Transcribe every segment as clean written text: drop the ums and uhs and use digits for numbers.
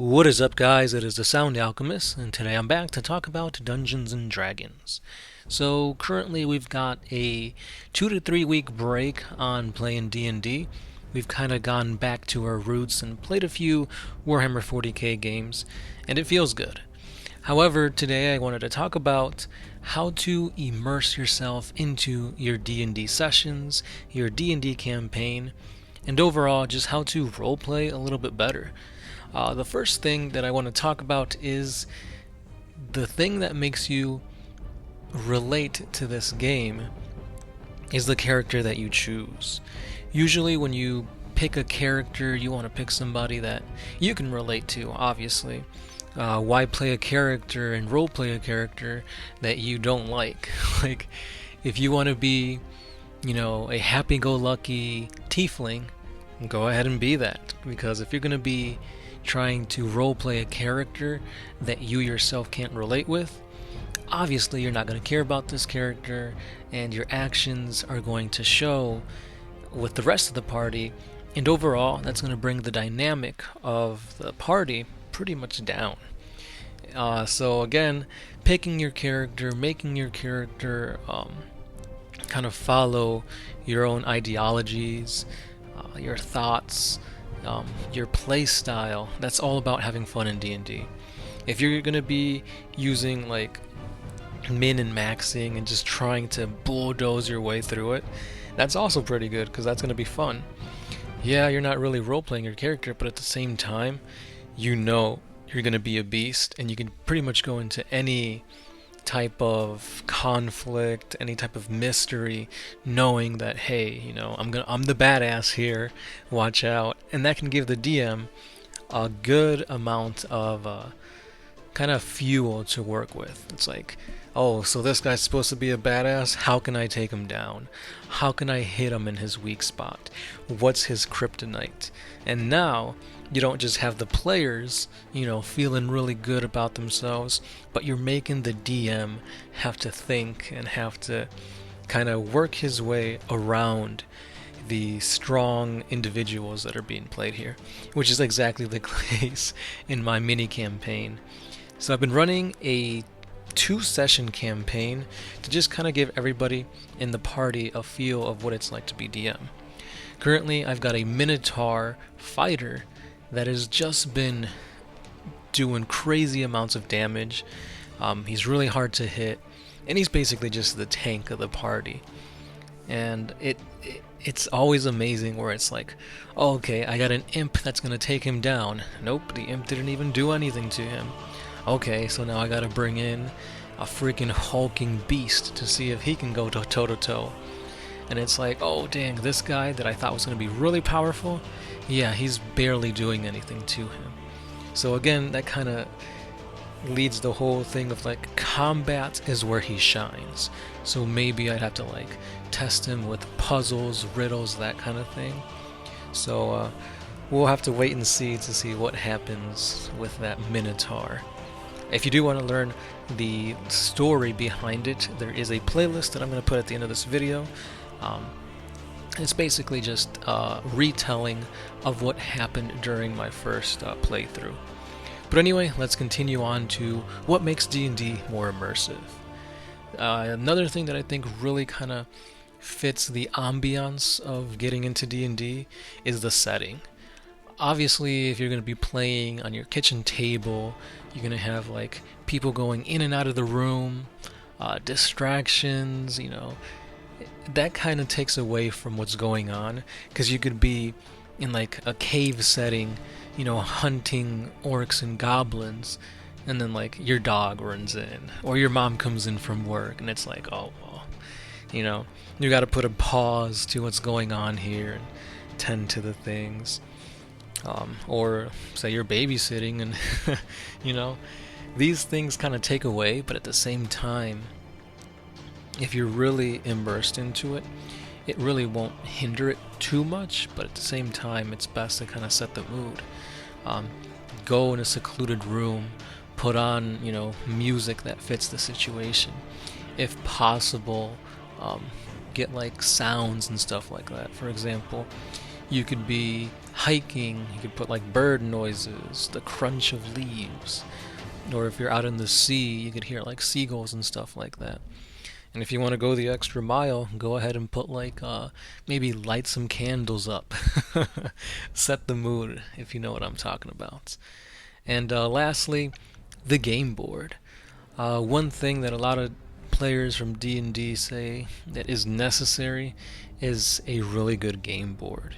What is up, guys? It is the Sound Alchemist, and today I'm back to talk about Dungeons and Dragons. So currently we've got a 2 to 3 week break on playing D&D. We've kind of gone back to our roots and played a few Warhammer 40k games, and it feels good. However, today I wanted to talk about how to immerse yourself into your D&D sessions, your D&D campaign, and overall just how to roleplay a little bit better. The first thing that I want to talk about is the thing that makes you relate to this game is the character that you choose. Usually when you pick a character, you want to pick somebody that you can relate to, obviously. Why play a character and roleplay a character that you don't like? Like, if you want to be, a happy-go-lucky tiefling, go ahead and be that. Because if you're going to be trying to roleplay a character that you yourself can't relate with, obviously you're not going to care about this character, and your actions are going to show with the rest of the party, and overall that's going to bring the dynamic of the party pretty much down. So again, picking your character, making your character kind of follow your own ideologies, your thoughts, your play style. That's all about having fun in D&D. If you're going to be using like min and maxing and just trying to bulldoze your way through it, that's also pretty good because that's going to be fun. Yeah, you're not really role-playing your character, but at the same time, you know you're going to be a beast, and you can pretty much go into any type of conflict, any type of mystery, knowing that, hey, I'm the badass here, watch out. And that can give the DM a good amount of kind of fuel to work with. It's like, oh, so this guy's supposed to be a badass? How can I take him down? How can I hit him in his weak spot? What's his kryptonite? And now you don't just have the players, feeling really good about themselves, but you're making the DM have to think and have to kind of work his way around the strong individuals that are being played here, which is exactly the case in my mini campaign. So I've been running a 2-session campaign to just kind of give everybody in the party a feel of what it's like to be DM. Currently, I've got a Minotaur fighter that has just been doing crazy amounts of damage. He's really hard to hit, and he's basically just the tank of the party. And it's always amazing where it's like, oh, okay, I got an imp that's going to take him down. Nope, the imp didn't even do anything to him. Okay, so now I gotta bring in a freaking hulking beast to see if he can go toe to toe. And it's like, oh dang, this guy that I thought was gonna be really powerful, yeah, he's barely doing anything to him. So again, that kind of leads the whole thing of like, combat is where he shines. So maybe I'd have to like test him with puzzles, riddles, that kind of thing. So we'll have to wait and see to see what happens with that Minotaur. If you do want to learn the story behind it, there is a playlist that I'm going to put at the end of this video. It's basically just a retelling of what happened during my first playthrough. But anyway, let's continue on to what makes D&D more immersive. Another thing that I think really kind of fits the ambiance of getting into D&D is the setting. Obviously, if you're going to be playing on your kitchen table, you're going to have like people going in and out of the room, distractions, that kind of takes away from what's going on, because you could be in like a cave setting, hunting orcs and goblins, and then like your dog runs in, or your mom comes in from work, and it's like, oh, well, you got to put a pause to what's going on here and tend to the things. Or say you're babysitting and these things kind of take away, but at the same time, if you're really immersed into it, it really won't hinder it too much, but at the same time, it's best to kind of set the mood. Go in a secluded room, put on, music that fits the situation. If possible, get like sounds and stuff like that. For example, You could be hiking, you could put like bird noises, the crunch of leaves. Or if you're out in the sea, you could hear like seagulls and stuff like that. And if you want to go the extra mile, go ahead and put like maybe light some candles up. Set the mood, if you know what I'm talking about. And lastly, the game board. One thing that a lot of players from D&D say that is necessary is a really good game board.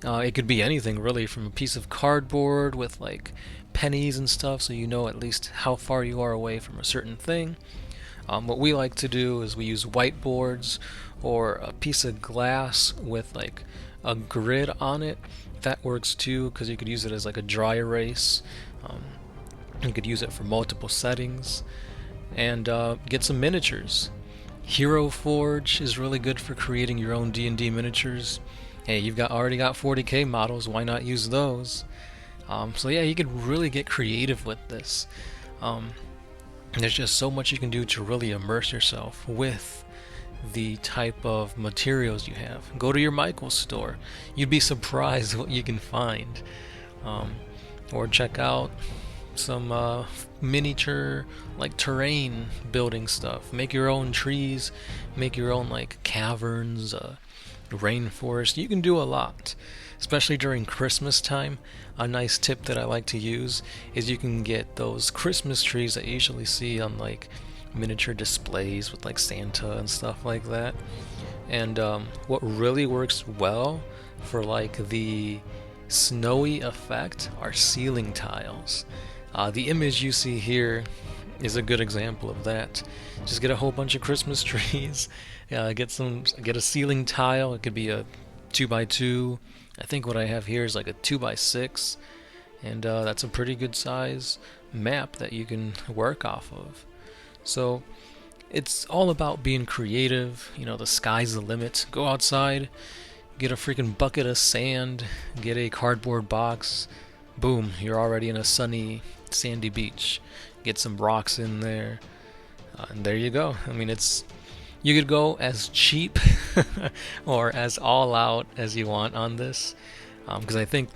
It could be anything really, from a piece of cardboard with like pennies and stuff, so you know at least how far you are away from a certain thing. What we like to do is we use whiteboards or a piece of glass with like a grid on it. That works too, because you could use it as like a dry erase. You could use it for multiple settings. And get some miniatures. Hero Forge is really good for creating your own D&D miniatures. Hey, you've already got 40k models, why not use those? So yeah, you could really get creative with this. There's just so much you can do to really immerse yourself with the type of materials you have. Go to your Michael's store. You'd be surprised what you can find. Or check out some miniature like terrain building stuff. Make your own trees, make your own like caverns, rainforest. You can do a lot, especially during Christmas time. A nice tip that I like to use is you can get those Christmas trees that you usually see on like miniature displays with like Santa and stuff like that. And what really works well for like the snowy effect are ceiling tiles. The image you see here is a good example of that. Just get a whole bunch of Christmas trees, get a ceiling tile. It could be a 2x2. I think what I have here is like a 2x6, and that's a pretty good size map that you can work off of. So it's all about being creative. You know, the sky's the limit. Go outside, get a freaking bucket of sand, get a cardboard box. Boom, you're already in a sunny, sandy beach. Get some rocks in there, and there you go. I mean, you could go as cheap or as all out as you want on this, because I think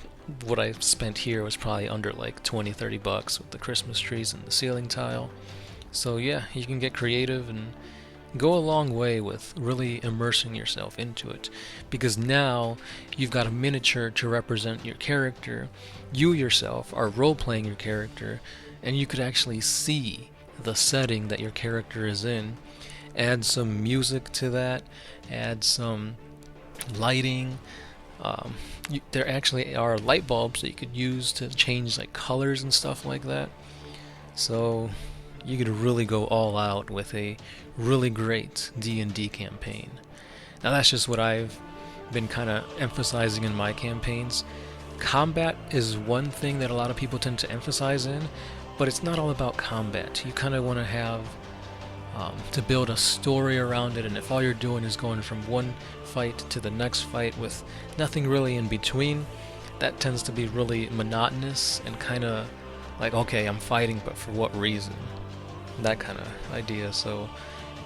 what I spent here was probably under like 20-30 bucks with the Christmas trees and the ceiling tile. So yeah, you can get creative and go a long way with really immersing yourself into it, because now you've got a miniature to represent your character. You yourself are role-playing your character, and you could actually see the setting that your character is in. Add some music to that, add some lighting. There actually are light bulbs that you could use to change like colors and stuff like that. So you could really go all out with a really great D&D campaign. Now that's just what I've been kind of emphasizing in my campaigns. Combat is one thing that a lot of people tend to emphasize in, but it's not all about combat. You kind of want to have to build a story around it, and if all you're doing is going from one fight to the next fight with nothing really in between, that tends to be really monotonous and kind of like, okay, I'm fighting, but for what reason? That kind of idea. So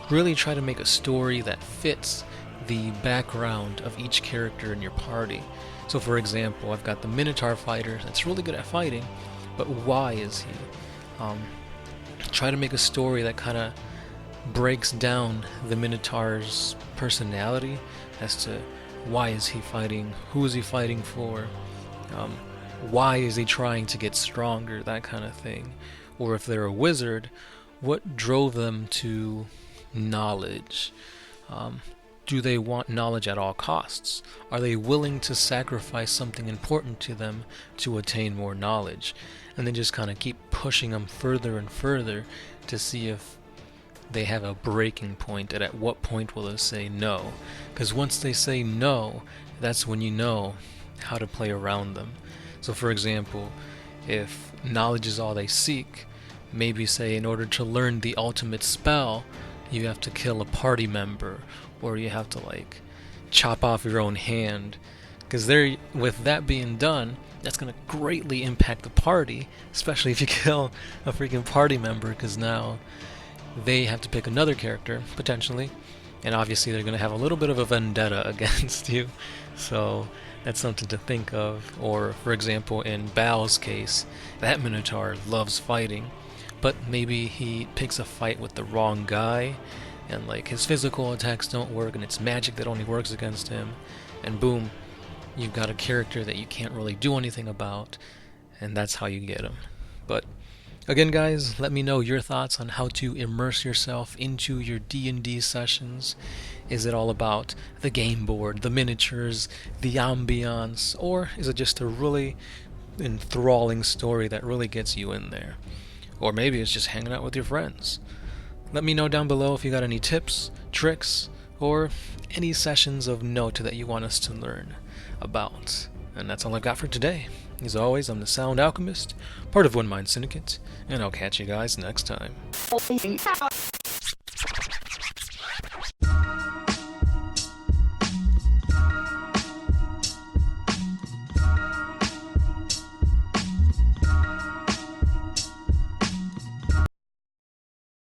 really try to make a story that fits the background of each character in your party. So for example, I've got the Minotaur fighter that's really good at fighting, but why is he? Try to make a story that kind of breaks down the Minotaur's personality as to why is he fighting, who is he fighting for, why is he trying to get stronger, that kind of thing. Or if they're a wizard, what drove them to knowledge? Do they want knowledge at all costs? Are they willing to sacrifice something important to them to attain more knowledge? And then just kind of keep pushing them further and further to see if they have a breaking point, and at what point will they say no. Because once they say no, that's when you know how to play around them. So for example, if knowledge is all they seek, maybe say in order to learn the ultimate spell, you have to kill a party member, or you have to like chop off your own hand. Because with that being done, that's going to greatly impact the party, especially if you kill a freaking party member, because now they have to pick another character, potentially, and obviously they're going to have a little bit of a vendetta against you, so that's something to think of. Or, for example, in Bal's case, that Minotaur loves fighting, but maybe he picks a fight with the wrong guy, and like his physical attacks don't work, and it's magic that only works against him, and boom, you've got a character that you can't really do anything about, and that's how you get him. But again, guys, let me know your thoughts on how to immerse yourself into your D&D sessions. Is it all about the game board, the miniatures, the ambiance, or is it just a really enthralling story that really gets you in there? Or maybe it's just hanging out with your friends. Let me know down below if you got any tips, tricks, or any sessions of note that you want us to learn about. And that's all I've got for today. As always, I'm the Sound Alchemist, part of One Mind Syndicate, and I'll catch you guys next time.